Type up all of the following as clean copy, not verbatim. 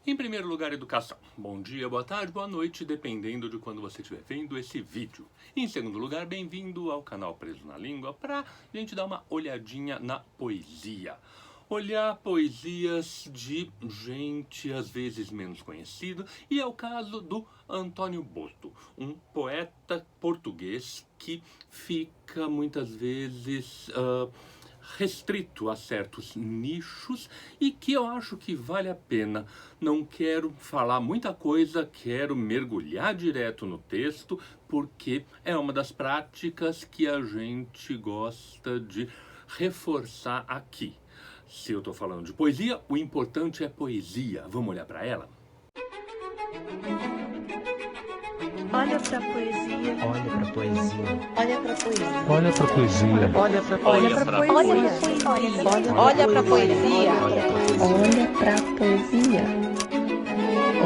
Em primeiro lugar, educação. Bom dia, boa tarde, boa noite, dependendo de quando você estiver vendo esse vídeo. Em segundo lugar, bem-vindo ao canal Preso na Língua, pra gente dar uma olhadinha na poesia. Olhar poesias de gente às vezes menos conhecida, e é o caso do Antônio Boto, um poeta português que fica muitas vezes restrito a certos nichos e que eu acho que vale a pena. Não quero falar muita coisa, quero mergulhar direto no texto, porque é uma das práticas que a gente gosta de reforçar aqui. Se eu estou falando de poesia, o importante é poesia. Vamos olhar para ela? Olha pra poesia. Olha pra poesia. Olha pra poesia. Olha pra poesia. Olha pra poesia. Olha pra poesia. Olha pra poesia.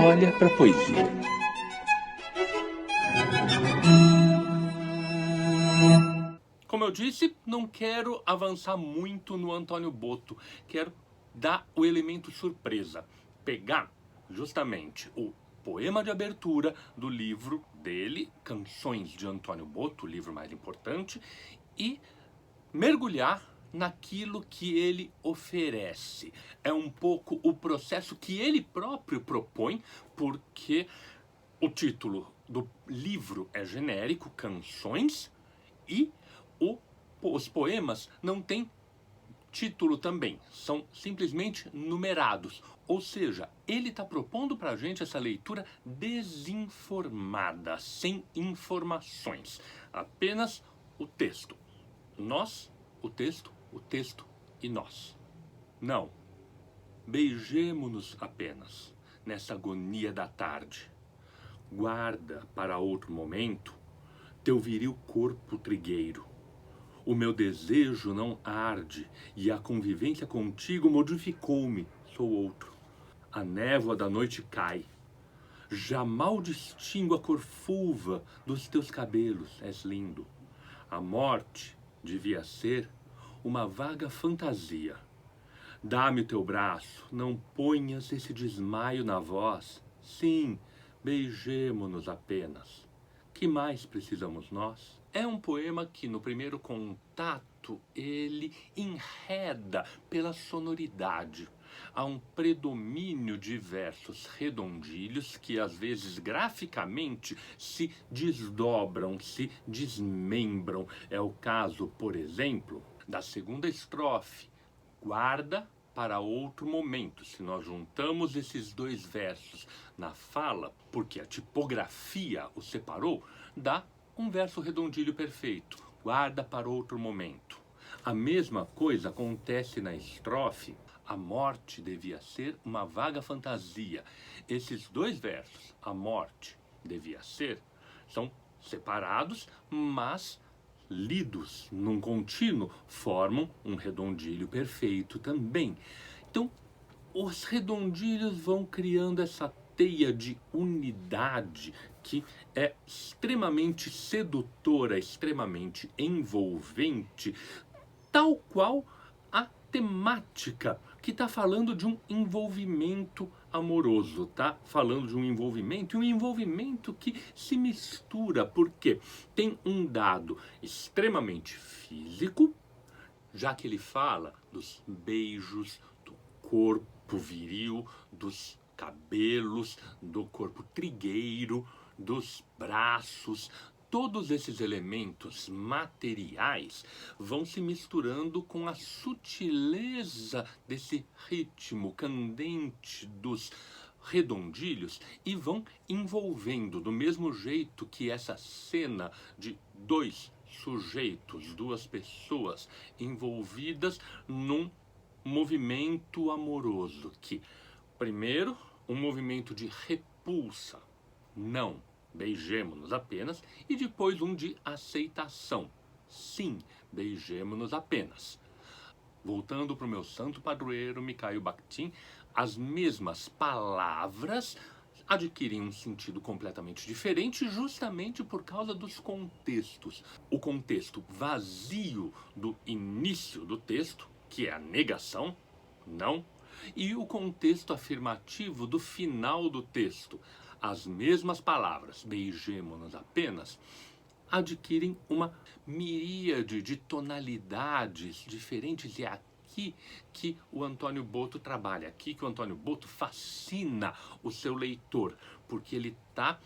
Olha pra poesia. Como eu disse, não quero avançar muito no Antônio Boto. Quero dar o elemento surpresa. Pegar justamente o poema de abertura do livro dele, Canções de Antônio Boto, o livro mais importante, e mergulhar naquilo que ele oferece. É um pouco o processo que ele próprio propõe, porque o título do livro é genérico, Canções, e os poemas não têm título também, são simplesmente numerados. Ou seja, ele está propondo para a gente essa leitura desinformada, sem informações. Apenas o texto. Nós, o texto e nós. Não. Beijemo-nos apenas nessa agonia da tarde. Guarda para outro momento teu viril corpo trigueiro. O meu desejo não arde e a convivência contigo modificou-me, sou outro. A névoa da noite cai. Já mal distingo a cor fulva dos teus cabelos, és lindo. A morte devia ser uma vaga fantasia. Dá-me o teu braço, não ponhas esse desmaio na voz. Sim, beijemo-nos apenas. Que mais precisamos nós? É um poema que no primeiro contato ele enreda pela sonoridade. Há um predomínio de versos redondilhos que às vezes graficamente se desdobram, se desmembram. É o caso, por exemplo, da segunda estrofe. Guarda para outro momento. Se nós juntamos esses dois versos na fala, porque a tipografia os separou, dá um verso redondilho perfeito. Guarda para outro momento. A mesma coisa acontece na estrofe. A morte devia ser uma vaga fantasia. Esses dois versos, a morte devia ser, são separados, mas lidos num contínuo, formam um redondilho perfeito também. Então, os redondilhos vão criando essa teia de unidade que é extremamente sedutora, extremamente envolvente, tal qual a temática que está falando de um envolvimento amoroso, tá? Falando de um envolvimento, e um envolvimento que se mistura, porque tem um dado extremamente físico, já que ele fala dos beijos, do corpo viril, dos cabelos, do corpo trigueiro, dos braços. Todos esses elementos materiais vão se misturando com a sutileza desse ritmo candente dos redondilhos e vão envolvendo, do mesmo jeito que essa cena de dois sujeitos, duas pessoas envolvidas num movimento amoroso, que primeiro um movimento de repulsa, não, beijemo-nos apenas, e depois um de aceitação. Sim, beijemo-nos apenas. Voltando para o meu santo padroeiro Mikhail Bakhtin, as mesmas palavras adquirem um sentido completamente diferente justamente por causa dos contextos. O contexto vazio do início do texto, que é a negação, não, e o contexto afirmativo do final do texto. As mesmas palavras, beijemo-nos apenas, adquirem uma miríade de tonalidades diferentes, e é aqui que o Antônio Boto trabalha, aqui que o Antônio Boto fascina o seu leitor, porque ele está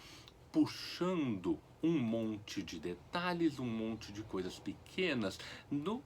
puxando um monte de detalhes, um monte de coisas pequenas no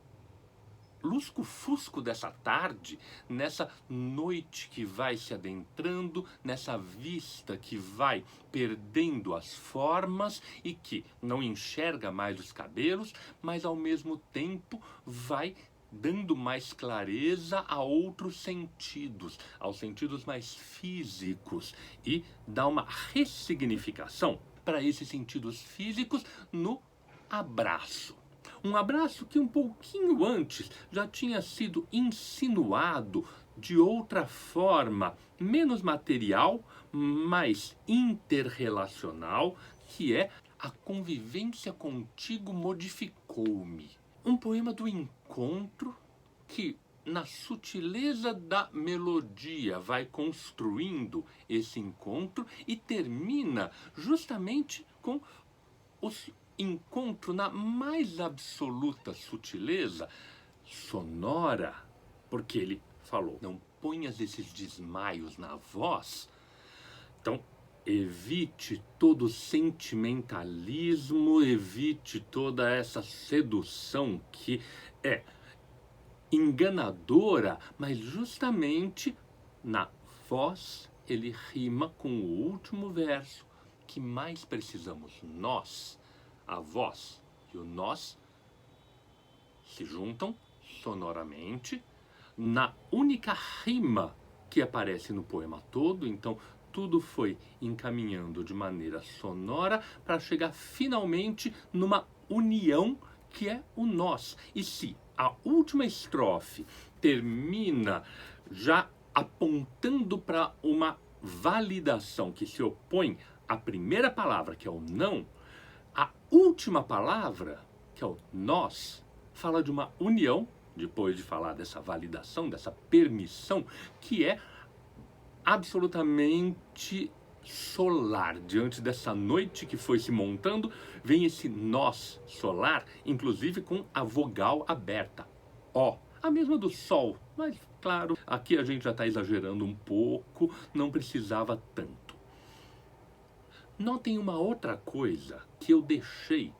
lusco-fusco dessa tarde, nessa noite que vai se adentrando, nessa vista que vai perdendo as formas e que não enxerga mais os cabelos, mas ao mesmo tempo vai dando mais clareza a outros sentidos, aos sentidos mais físicos, e dá uma ressignificação para esses sentidos físicos no abraço. Um abraço que um pouquinho antes já tinha sido insinuado de outra forma, menos material, mais interrelacional, que é a convivência contigo modificou-me. Um poema do encontro que, na sutileza da melodia, vai construindo esse encontro e termina justamente com o encontro na mais absoluta sutileza sonora, porque ele falou, não ponhas esses desmaios na voz. Então, evite todo sentimentalismo, evite toda essa sedução que é enganadora, mas justamente na voz ele rima com o último verso que mais precisamos nós. A voz e o nós se juntam sonoramente na única rima que aparece no poema todo. Então tudo foi encaminhando de maneira sonora para chegar finalmente numa união que é o nós. E se a última estrofe termina já apontando para uma validação que se opõe à primeira palavra, que é o não, a última palavra, que é o nós, fala de uma união, depois de falar dessa validação, dessa permissão, que é absolutamente solar. Diante dessa noite que foi se montando, vem esse nós solar, inclusive com a vogal aberta, ó, a mesma do sol, mas claro, aqui a gente já está exagerando um pouco, não precisava tanto. Notem uma outra coisa que eu deixei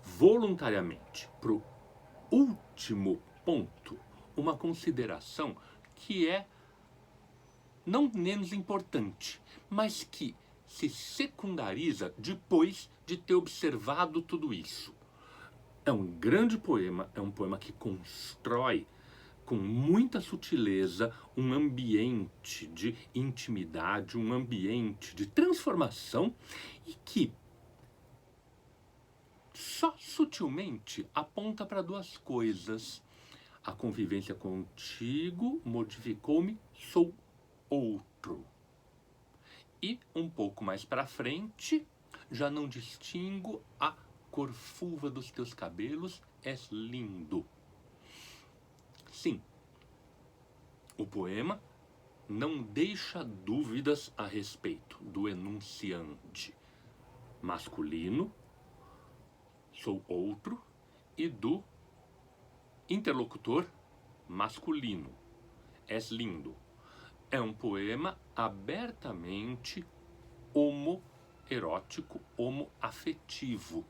voluntariamente para o último ponto, uma consideração que é não menos importante, mas que se secundariza depois de ter observado tudo isso. É um grande poema, é um poema que constrói com muita sutileza um ambiente de intimidade, um ambiente de transformação, e que só sutilmente aponta para duas coisas. A convivência contigo modificou-me, sou outro. E um pouco mais para frente, já não distingo a cor fulva dos teus cabelos, és lindo. Sim, o poema não deixa dúvidas a respeito do enunciante masculino, sou outro, e do interlocutor masculino, és lindo. É um poema abertamente homoerótico, homoafetivo,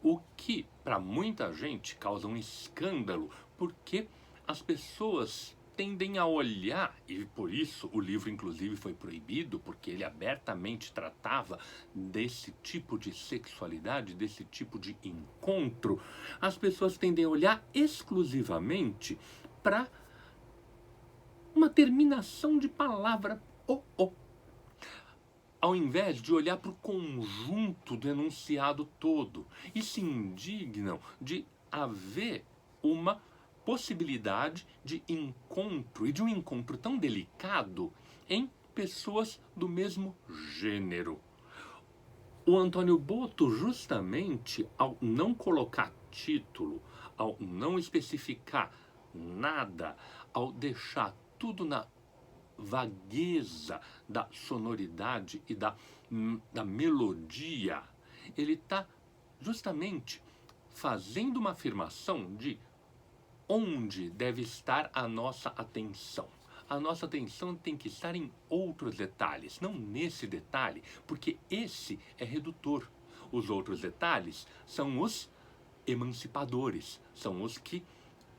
o que para muita gente causa um escândalo, porque as pessoas tendem a olhar, e por isso o livro inclusive foi proibido, porque ele abertamente tratava desse tipo de sexualidade, desse tipo de encontro. As pessoas tendem a olhar exclusivamente para uma terminação de palavra ao invés de olhar para o conjunto do enunciado todo, e se indignam de haver uma possibilidade de encontro, e de um encontro tão delicado em pessoas do mesmo gênero. O Antônio Boto, justamente ao não colocar título, ao não especificar nada, ao deixar tudo na vagueza da sonoridade e da melodia, ele está justamente fazendo uma afirmação de onde deve estar a nossa atenção. A nossa atenção tem que estar em outros detalhes, não nesse detalhe, porque esse é redutor. Os outros detalhes são os emancipadores, são os que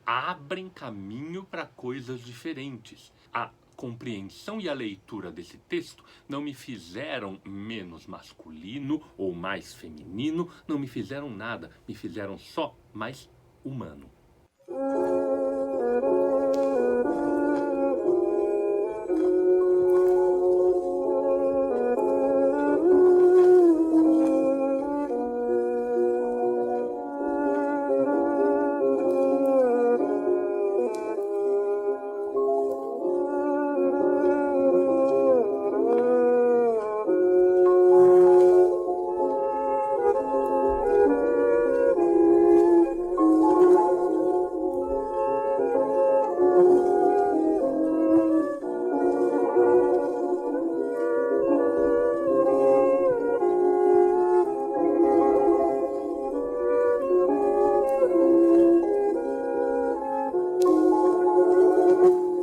abrem caminho para coisas diferentes. A compreensão e a leitura desse texto não me fizeram menos masculino ou mais feminino, não me fizeram nada, me fizeram só mais humano.